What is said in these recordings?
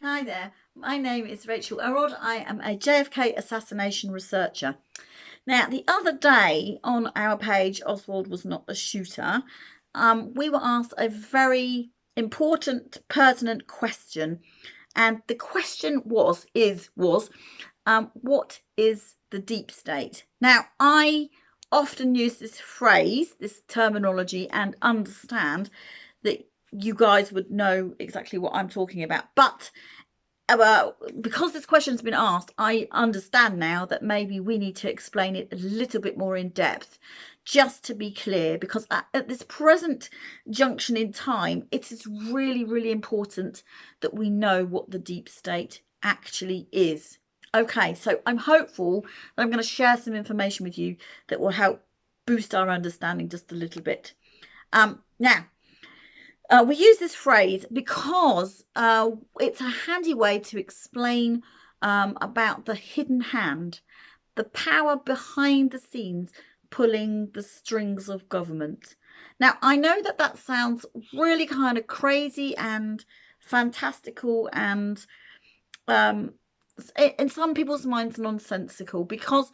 Hi there, my name is Rachel Elrod. I am a JFK assassination researcher. Now, the other day on our page, Oswald was not a shooter, we were asked a very important, pertinent question. And the question was, what is the deep state? Now, I often use this phrase, this terminology, and understand that you guys would know exactly what I'm talking about. But because this question's been asked, I understand now that maybe we need to explain it a little bit more in depth, just to be clear, because at this present junction in time, it is really, really important that we know what the deep state actually is. Okay, so I'm hopeful that I'm going to share some information with you that will help boost our understanding just a little bit. Now, we use this phrase because it's a handy way to explain about the hidden hand, the power behind the scenes pulling the strings of government. Now, I know that that sounds really kind of crazy and fantastical and in some people's minds nonsensical, because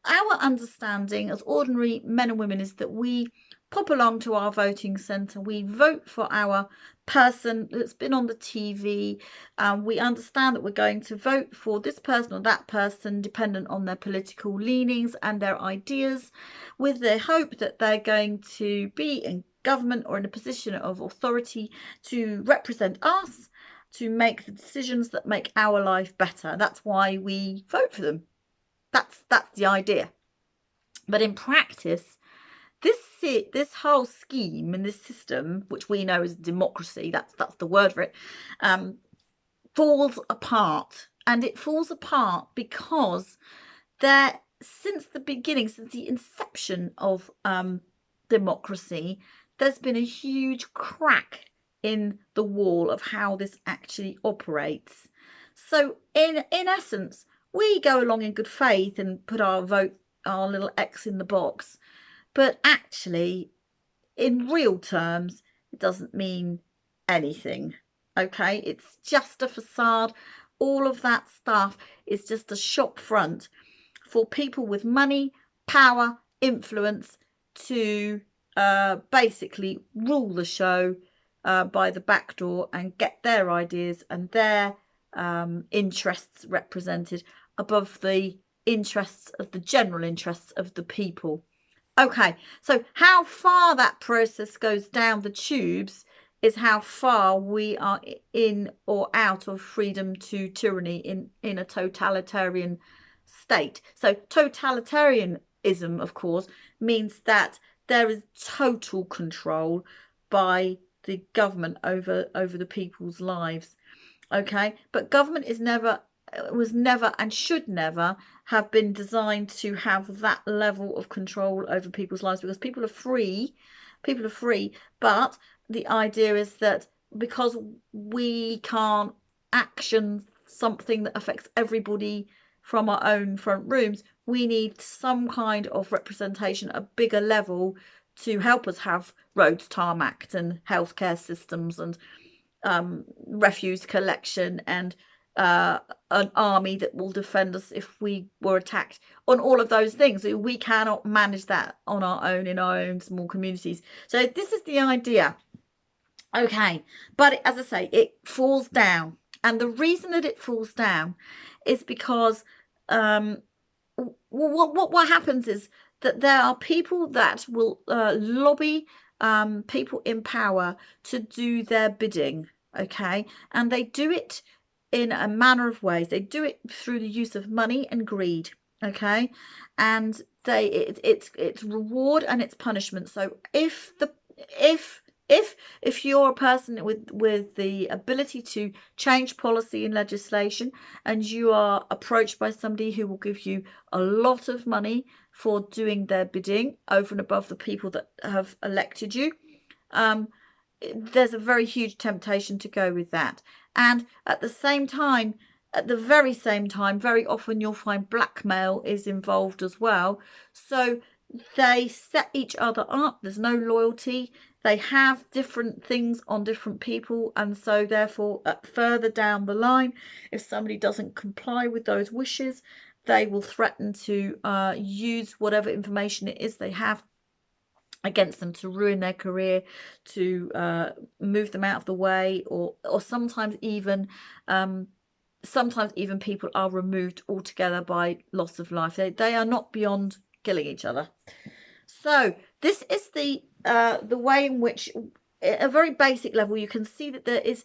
our understanding as ordinary men and women is that we pop along to our voting centre, we vote for our person that's been on the TV. We understand that we're going to vote for this person or that person dependent on their political leanings and their ideas, with the hope that they're going to be in government or in a position of authority to represent us, to make the decisions that make our life better. That's why we vote for them. That's the idea. But in practice, this whole scheme and this system, which we know as democracy, that's the word for it, falls apart. And it falls apart because since the beginning, since the inception of democracy, there's been a huge crack in the wall of how this actually operates. So in essence, we go along in good faith and put our vote, our little X in the box. But actually, in real terms, it doesn't mean anything. Okay, it's just a facade. All of that stuff is just a shop front for people with money, power, influence to basically rule the show by the back door and get their ideas and their interests represented above the interests of the general interests of the people. Okay, so how far that process goes down the tubes is how far we are in or out of freedom to tyranny in a totalitarian state. So totalitarianism, of course, means that there is total control by the government over the people's lives. Okay, but government was never and should never have been designed to have that level of control over people's lives, because people are free, but the idea is that because we can't action something that affects everybody from our own front rooms, we need some kind of representation, a bigger level, to help us have roads tarmacked and healthcare systems and refuse collection and an army that will defend us if we were attacked, on all of those things. We cannot manage that on our own in our own small communities. So this is the idea. Okay, but as I say, it falls down, and the reason that it falls down is because what happens is that there are people that will lobby people in power to do their bidding. Okay, and they do it in a manner of ways. They do it through the use of money and greed. Okay, and it's reward and it's punishment. So if you're a person with the ability to change policy and legislation, and you are approached by somebody who will give you a lot of money for doing their bidding over and above the people that have elected you, there's a very huge temptation to go with that. And at the very same time, very often you'll find blackmail is involved as well. So they set each other up. There's no loyalty. They have different things on different people, and so therefore further down the line, if somebody doesn't comply with those wishes, they will threaten to use whatever information it is they have against them to ruin their career, to move them out of the way, or sometimes even people are removed altogether by loss of life. They are not beyond killing each other. So this is the way in which, at a very basic level, you can see that there is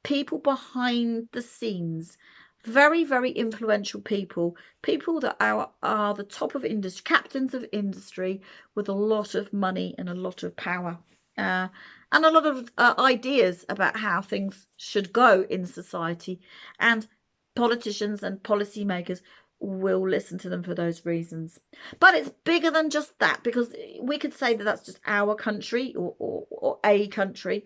people behind the scenes, very, very influential people that are the top of industry, captains of industry, with a lot of money and a lot of power, and a lot of ideas about how things should go in society, and politicians and policymakers will listen to them for those reasons. But it's bigger than just that, because we could say that that's just our country or a country,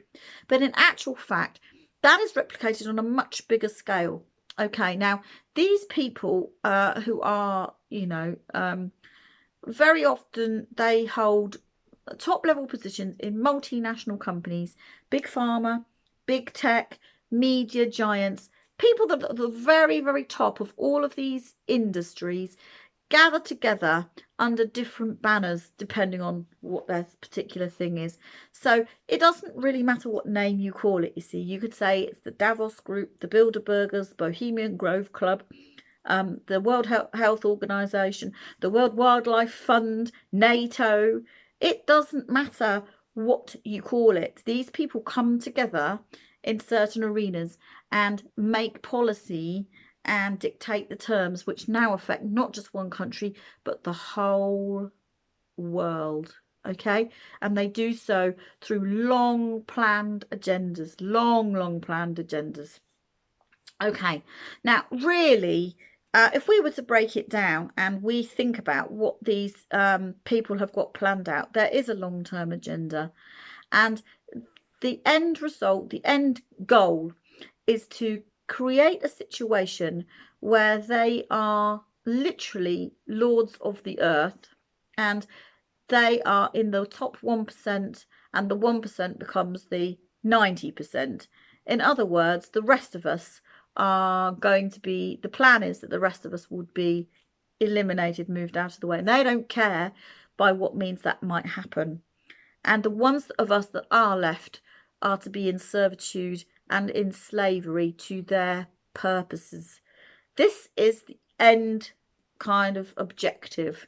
but in actual fact that is replicated on a much bigger scale. Okay, now these people who are, very often they hold top level positions in multinational companies, big pharma, big tech, media giants, people that are at the very, very top of all of these industries, gather together under different banners depending on what their particular thing is. So it doesn't really matter what name you call it. You see, you could say it's the Davos Group, the Bilderbergers, Bohemian Grove Club, the World Health Organization, the World Wildlife Fund, NATO. It doesn't matter what you call it. These people come together in certain arenas and make policy and dictate the terms which now affect not just one country but the whole world. Okay, and they do so through long planned agendas. Okay, now really, if we were to break it down and we think about what these people have got planned out, there is a long-term agenda, and the end result, the end goal, is to create a situation where they are literally lords of the earth, and they are in the top 1%, and the 1% becomes the 90%. In other words, the rest of us are going to be, the plan is that the rest of us would be eliminated, moved out of the way, and they don't care by what means that might happen. And the ones of us that are left are to be in servitude and in slavery to their purposes. This is the end kind of objective.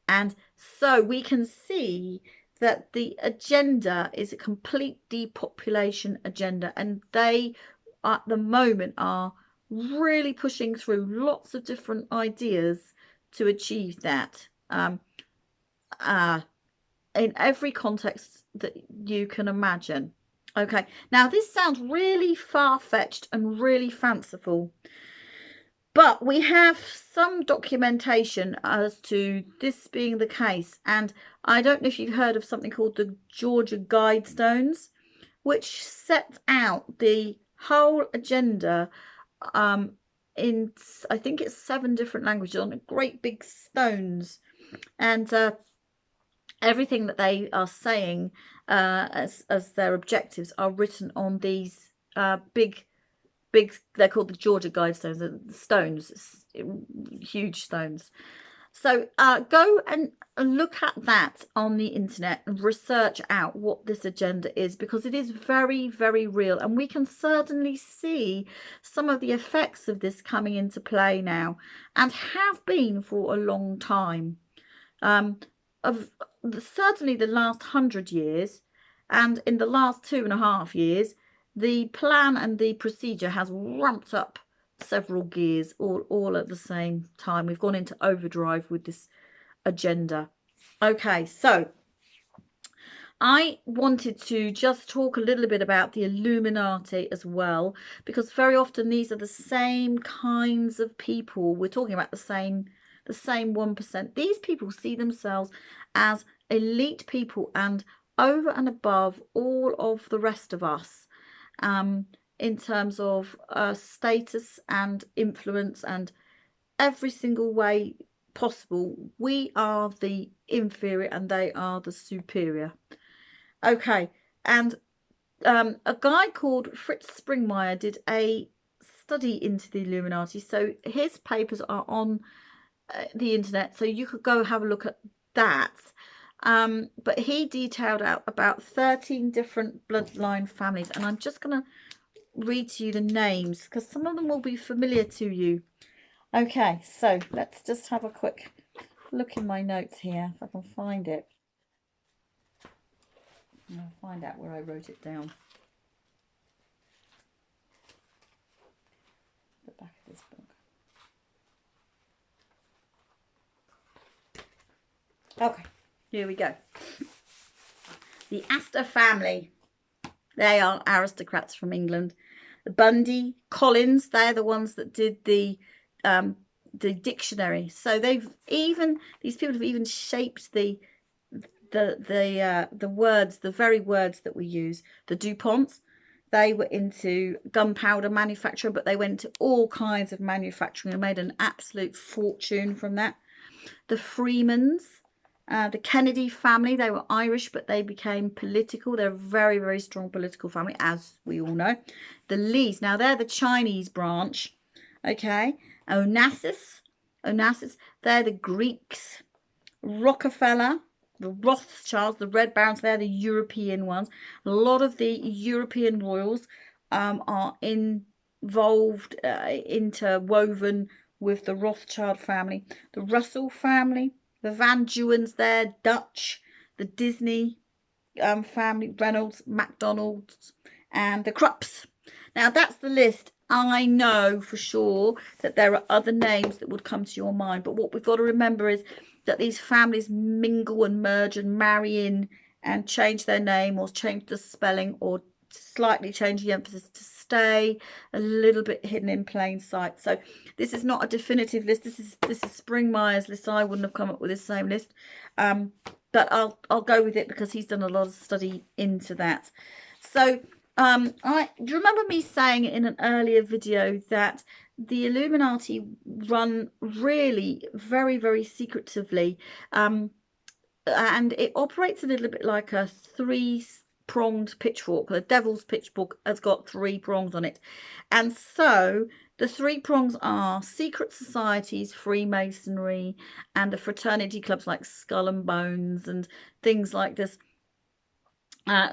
And so we can see that the agenda is a complete depopulation agenda, and they at the moment are really pushing through lots of different ideas to achieve that, in every context that you can imagine. Okay, now this sounds really far-fetched and really fanciful, but we have some documentation as to this being the case. And I don't know if you've heard of something called the Georgia Guidestones, which set out the whole agenda in, I think it's 7 different languages, on great big stones. And everything that they are saying as their objectives are written on these big, they're called the Georgia Guidestones, the stones, huge stones. So go and look at that on the internet and research out what this agenda is, because it is very, very real, and we can certainly see some of the effects of this coming into play now, and have been for a long time. Of certainly the last 100 years, and in the last 2.5 years, the plan and the procedure has ramped up several gears all at the same time. We've gone into overdrive with this agenda. Okay, so I wanted to just talk a little bit about the Illuminati as well, because very often these are the same kinds of people. We're talking about the same 1%. These people see themselves as elite people and over and above all of the rest of us, in terms of status and influence and every single way possible. We are the inferior and they are the superior. Okay, And a guy called Fritz Springmeier did a study into the Illuminati. So his papers are on the internet, so you could go have a look at that. But he detailed out about 13 different bloodline families, and I'm just going to read to you the names because some of them will be familiar to you. Okay, so let's just have a quick look in my notes here if I can find it. I'll find out where I wrote it down. The back of this book. Okay, here we go. The Astor family. They are aristocrats from England. The Bundy, Collins, they're the ones that did the dictionary. So these people have even shaped the words, the very words that we use. The DuPonts, they were into gunpowder manufacture, but they went to all kinds of manufacturing and made an absolute fortune from that. The Freemans, the Kennedy family, they were Irish, but they became political. They're a very, very strong political family, as we all know. The Lees, now they're the Chinese branch. Okay. Onassis, they're the Greeks. Rockefeller, the Rothschilds, the Red Barons, they're the European ones. A lot of the European royals are involved, interwoven with the Rothschild family. The Russell family, the Van Deuens, they're Dutch. The Disney family, Reynolds, McDonald's, and the Krupps. Now that's the list. I know for sure that there are other names that would come to your mind, but what we've got to remember is that these families mingle and merge and marry in and change their name or change the spelling or slightly change the emphasis to stay a little bit hidden in plain sight. So this is not a definitive list. This is Springmeier's list. I wouldn't have come up with this same list, but I'll go with it because he's done a lot of study into that. So do you remember me saying in an earlier video that the Illuminati run really very, very secretively, and it operates a little bit like a three-pronged pitchfork. The devil's pitchfork has got 3 prongs on it, and so the 3 prongs are secret societies, Freemasonry, and the fraternity clubs like Skull and Bones and things like this.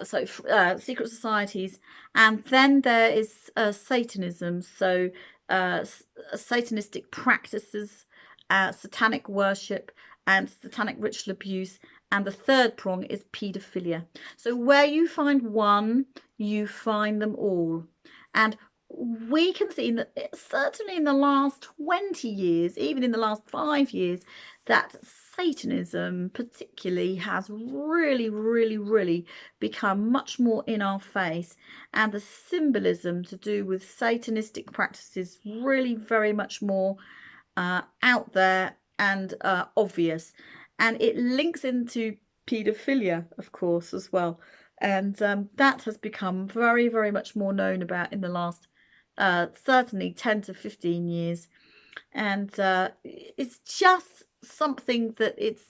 Secret societies, and then there is Satanism, so satanistic practices, satanic worship, and satanic ritual abuse, and the 3rd prong is paedophilia. So where you find one, you find them all. And we can see that certainly in the last 20 years, even in the last 5 years, that Satanism particularly has really become much more in our face, and the symbolism to do with satanistic practices really very much more out there and obvious, and it links into paedophilia, of course, as well, and that has become very much more known about in the last certainly 10 to 15 years, and it's just something that it's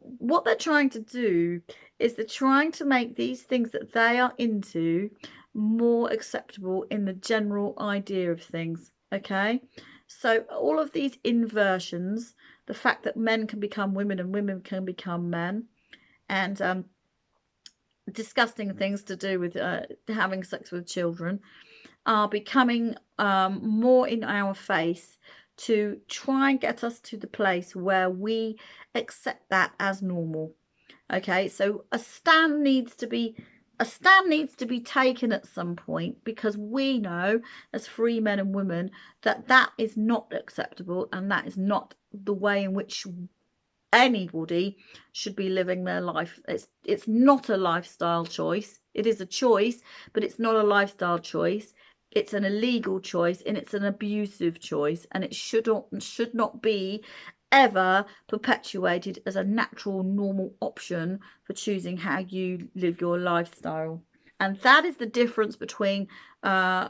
what they're trying to do is they're trying to make these things that they are into more acceptable in the general idea of things. Okay, so all of these inversions, the fact that men can become women and women can become men, and disgusting things to do with having sex with children, are becoming more in our face to try and get us to the place where we accept that as normal. Okay, so a stand needs to be taken at some point, because we know as free men and women that that is not acceptable, and that is not the way in which anybody should be living their life. It's not a lifestyle choice. It is a choice, but it's not a lifestyle choice. It's an illegal choice, and it's an abusive choice, and it should not be ever perpetuated as a natural, normal option for choosing how you live your lifestyle. And that is the difference between our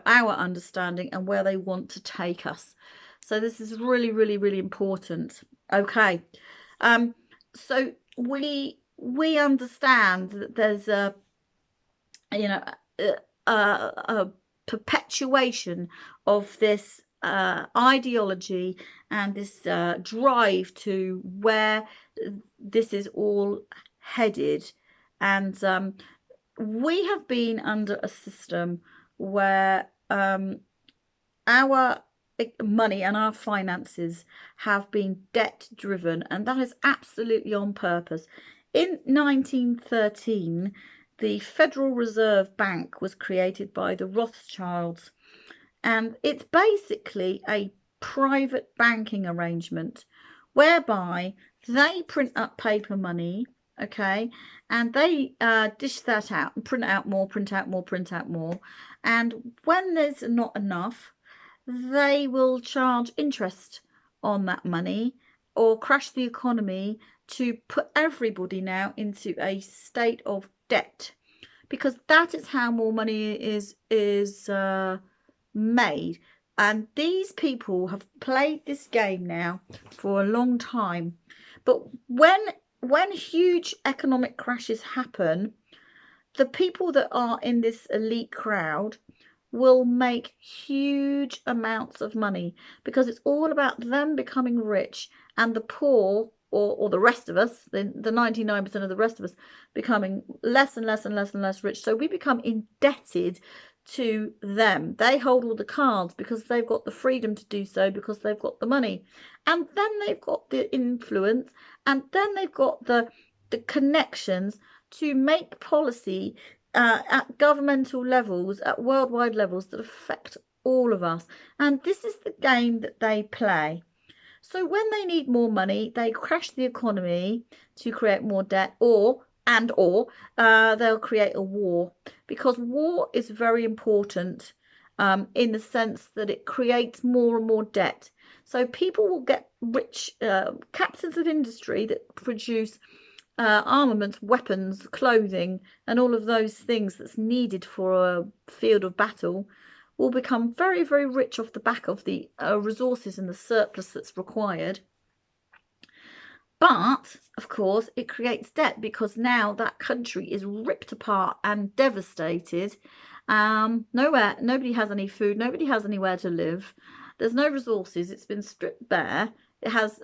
understanding and where they want to take us. So this is really important. Okay, so we we understand that there's a, you know, a perpetuation of this ideology and this drive to where this is all headed. And we have been under a system where our money and our finances have been debt driven, and that is absolutely on purpose. In 1913, the Federal Reserve Bank was created by the Rothschilds, and it's basically a private banking arrangement whereby they print up paper money, okay, and they dish that out and print out more, print out more, print out more. And when there's not enough, they will charge interest on that money or crash the economy to put everybody now into a state of debt, because that is how more money is made. And these people have played this game now for a long time. But when huge economic crashes happen, the people that are in this elite crowd will make huge amounts of money, because it's all about them becoming rich, and the poor, or the rest of us, the 99% of the rest of us, becoming less and less and less and less rich. So we become indebted to them. They hold all the cards because they've got the freedom to do so, because they've got the money, and then they've got the influence, and then they've got the connections to make policy at governmental levels, at worldwide levels, that affect all of us. And this is the game that they play. So when they need more money, they crash the economy to create more debt, or they'll create a war, because war is very important in the sense that it creates more and more debt. So people will get rich, captains of industry that produce armaments, weapons, clothing, and all of those things that's needed for a field of battle, will become very, very rich off the back of the resources and the surplus that's required. But, of course, it creates debt, because now that country is ripped apart and devastated. Nobody has any food, nobody has anywhere to live. There's no resources, it's been stripped bare. It has,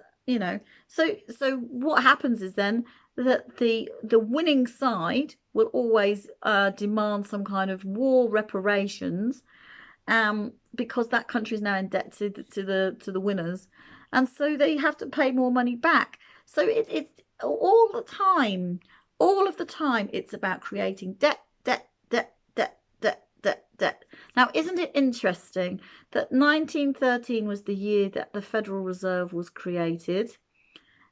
so what happens is then that the winning side will always demand some kind of war reparations, because that country is now indebted to the winners, and so they have to pay more money back. So it's all the time, it's about creating debt. Now, isn't it interesting that 1913 was the year that the Federal Reserve was created,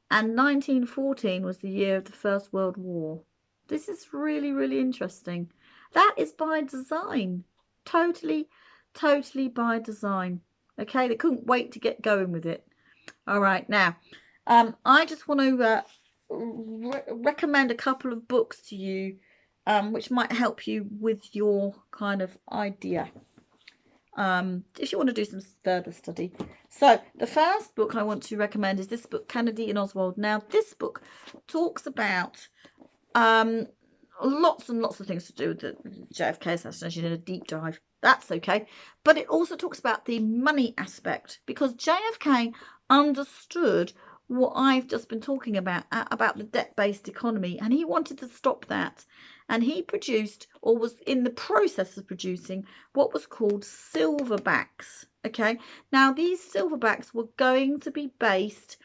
and 1914 was the year of the First World War? This is really, really interesting. That is by design. Totally by design. Okay, they couldn't wait to get going with it. All right, now, I just want to recommend a couple of books to you, which might help you with your kind of idea, if you want to do some further study. So the first book I want to recommend is this book, Kennedy and Oswald. Now, this book talks about lots and lots of things to do with the JFK assassination in a deep dive. That's okay. But it also talks about the money aspect, because JFK understood what I've just been talking about the debt-based economy, and he wanted to stop that. And he produced, or was in the process of producing, what was called silverbacks. Okay, now these silverbacks were going to be based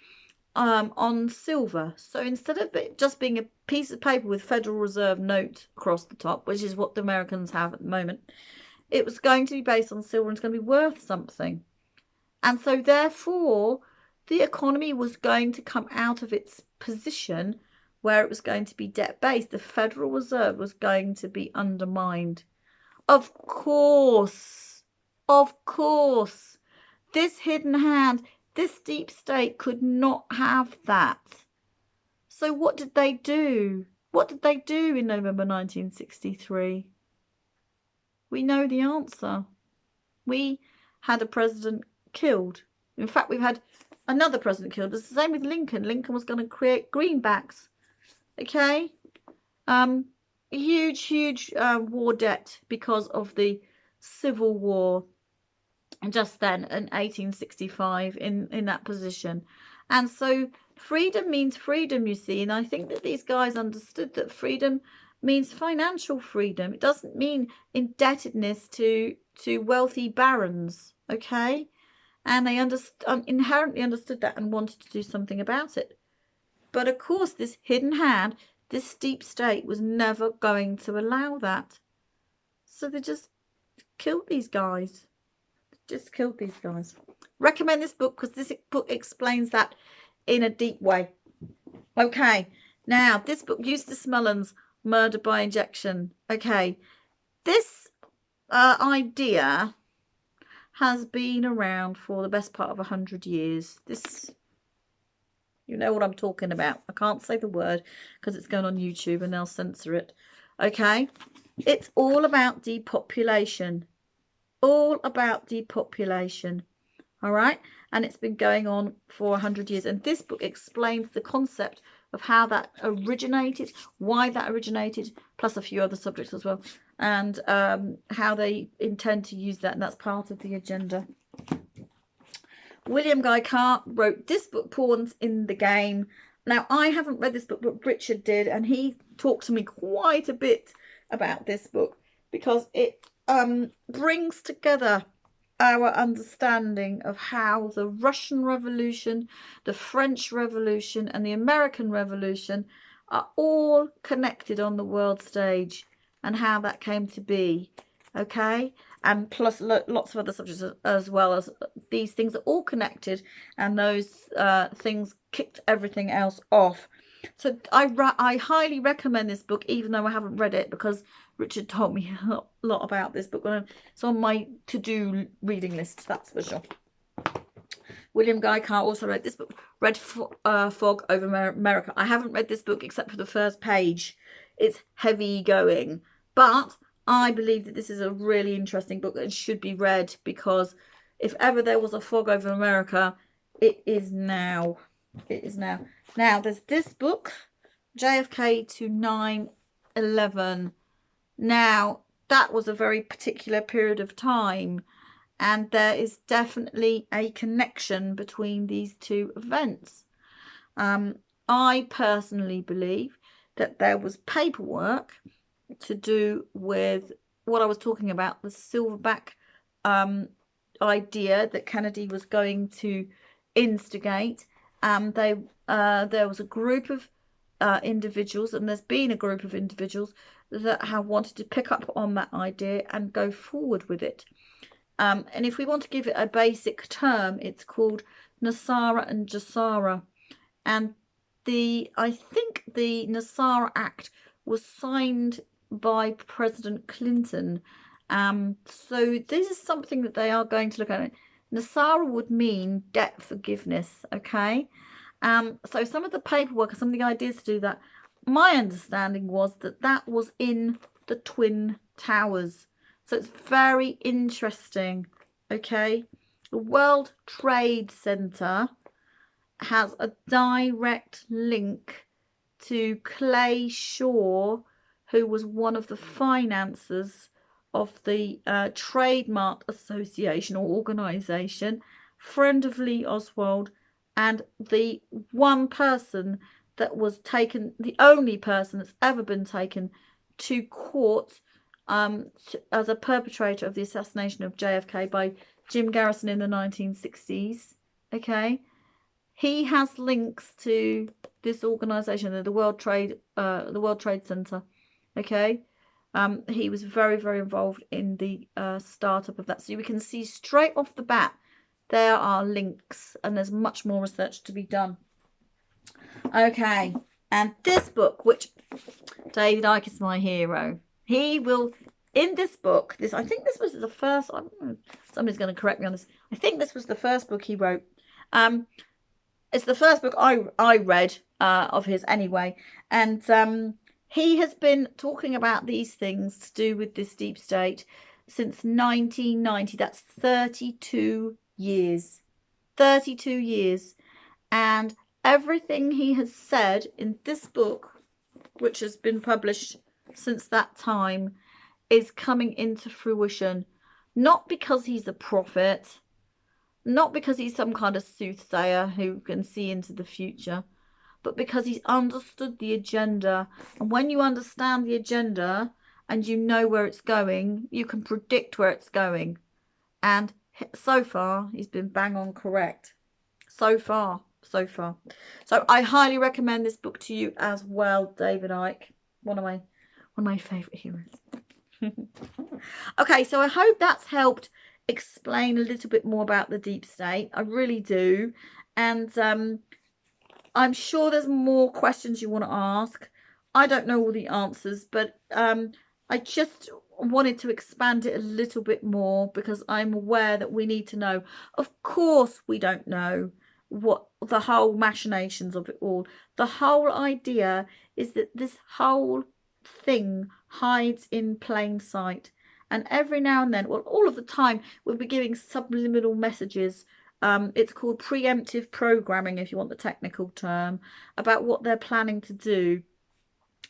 on silver. So instead of it just being a piece of paper with Federal Reserve note across the top, which is what the Americans have at the moment, it was going to be based on silver, and it's going to be worth something. And so therefore the economy was going to come out of its position where it was going to be debt-based. The Federal Reserve was going to be undermined. Of course, this hidden hand, this deep state could not have that. So what did they do? What did they do in November 1963? We know the answer. We had a president killed. In fact, we've had another president killed. It's the same with Lincoln. Lincoln was going to create greenbacks. Okay. Huge war debt because of the Civil War just then in 1865 in that position. And so freedom means freedom, you see. And I think that these guys understood that freedom means financial freedom. It doesn't mean indebtedness to wealthy barons. Okay. And they inherently understood that and wanted to do something about it. But of course, this hidden hand, this deep state, was never going to allow that. So they just killed these guys. Just killed these guys. Recommend this book because this book explains that in a deep way. Okay, now this book, Eustace Mullins, Murder by Injection. Okay, this idea has been around for the best part of 100 years. This, you know what I'm talking about. I can't say the word because it's going on YouTube and they'll censor it. Okay, it's all about depopulation. All about depopulation. All right, and it's been going on for 100 years, and this book explains the concept of how that originated, why that originated, plus a few other subjects as well, and how they intend to use that, and that's part of the agenda. William Guy Carr wrote this book, Pawns in the Game. Now, I haven't read this book, but Richard did, and he talked to me quite a bit about this book because it brings together our understanding of how the Russian Revolution, the French Revolution, and the American Revolution are all connected on the world stage and how that came to be. Okay, and plus lots of other subjects as well, as these things are all connected, and those things kicked everything else off. So I highly recommend this book, even though I haven't read it, because Richard told me a lot about this book. It's on my to-do reading list, that's for sure. William Guy Carr also wrote this book, Red Fog Over America. I haven't read this book except for the first page. It's heavy going, but I believe that this is a really interesting book and should be read, because if ever there was a fog over America, it is now. It is now. Now, there's this book, JFK to 9/11. Now, that was a very particular period of time, and there is definitely a connection between these two events. I personally believe that there was paperwork to do with what I was talking about, the silverback idea that Kennedy was going to instigate. There was a group of individuals, and there's been a group of individuals that have wanted to pick up on that idea and go forward with it. And if we want to give it a basic term, it's called Nasara and Jassara. And I think the Nasara Act was signed by President Clinton. So this is something that they are going to look at. Nasara would mean debt forgiveness, okay? So some of the paperwork and some of the ideas to do that, my understanding was that that was in the Twin Towers. So it's very interesting, okay? The World Trade Center has a direct link to Clay Shaw, who was one of the financiers of the Trademark Association or organization, friend of Lee Oswald, and the one person that was taken, the only person that's ever been taken to court as a perpetrator of the assassination of JFK by Jim Garrison in the 1960s. Okay, he has links to this organization, the World Trade Center. Okay, he was very, very involved in the startup of that. So we can see straight off the bat there are links, and there's much more research to be done. Okay, and this book, which David Icke is my hero. He will, in this book, I think this was the first, somebody's going to correct me on this. I think this was the first book he wrote. It's the first book I read of his anyway. And he has been talking about these things to do with this deep state since 1990. That's 32 years. 32 years. And everything he has said in this book which has been published since that time, is coming into fruition. Not because he's a prophet, not because he's some kind of soothsayer who can see into the future, but because he's understood the agenda. And when you understand the agenda and you know where it's going, you can predict where it's going. And so far, he's been bang on correct. So far. So I highly recommend this book to you as well, David Icke. One of my favourite heroes. Okay, so I hope that's helped explain a little bit more about the deep state. I really do. And I'm sure there's more questions you want to ask. I don't know all the answers, but I just wanted to expand it a little bit more because I'm aware that we need to know. Of course, we don't know what the whole machinations of it all. The whole idea is that this whole thing hides in plain sight. And every now and then, well, all of the time, we'll be giving subliminal messages. It's called preemptive programming, if you want the technical term, about what they're planning to do,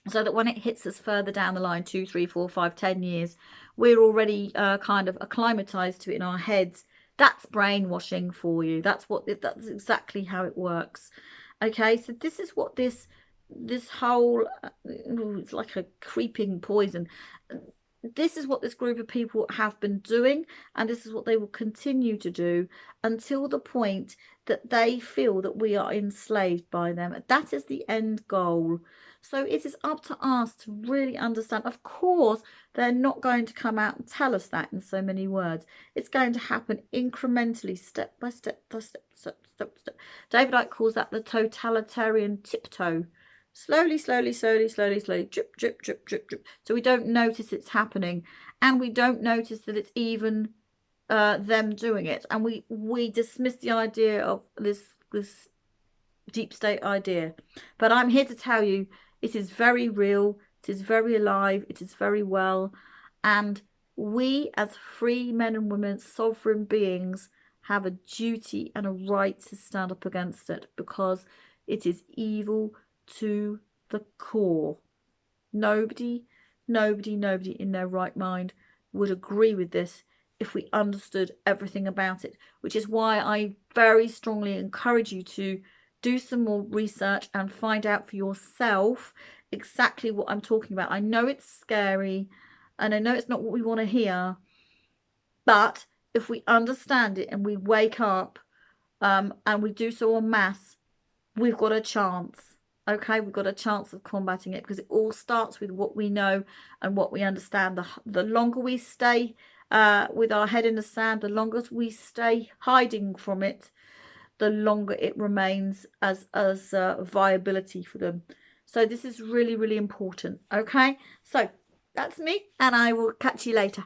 so that when it hits us further down the line, 2, 3, 4, 5, 10 years, we're already kind of acclimatized to it in our heads. That's brainwashing for you. That's exactly how it works. Okay, so this is what this whole it's like a creeping poison. This is what this group of people have been doing, and this is what they will continue to do until the point that they feel that we are enslaved by them. That is the end goal. So it is up to us to really understand. Of course, they're not going to come out and tell us that in so many words. It's going to happen incrementally, step by step by step, step, step, step. David Icke calls that the totalitarian tiptoe. Slowly, slowly, slowly, slowly, slowly, drip, drip, drip, drip, drip. So we don't notice it's happening, and we don't notice that it's even them doing it, and we dismiss the idea of this deep state idea. But I'm here to tell you it is very real, it is very alive, it is very well, and we as free men and women, sovereign beings, have a duty and a right to stand up against it, because it is evil to the core. Nobody in their right mind would agree with this if we understood everything about it, which is why I very strongly encourage you to do some more research and find out for yourself exactly what I'm talking about. I know it's scary, and I know it's not what we want to hear, but if we understand it and we wake up and we do so en masse, we've got a chance. Okay, we've got a chance of combating it, because it all starts with what we know and what we understand. The longer we stay with our head in the sand, the longer we stay hiding from it, the longer it remains as viability for them. So this is really, really important. Okay, so that's me, and I will catch you later.